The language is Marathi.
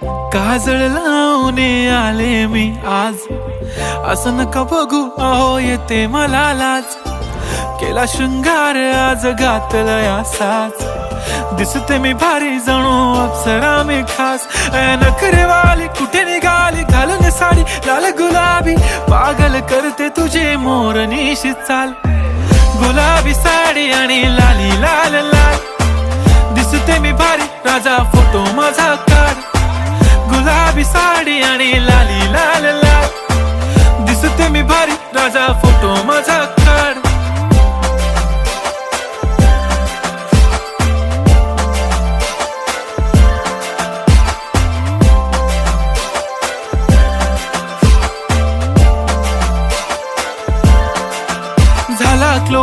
काजळ लावून आले मी आज, असं नका बघू अहो येते मला लाज. केला शृंगार आज घातला साज, दिसते मी भारी जणू अप्सरा मी खास. नखरेवाली कुठे निघाली घालून साडी लाल गुलाबी, पागल करते तुझे मोरनीशी चाल. गुलाबी साडी आणि लाली लाल लाल, दिसते मी भारी राजा फोटो माझा काढ. गुलाबी साडी आणि लाली लाल लाल, दिसते मी भारी राजा फोटो माझा काढ.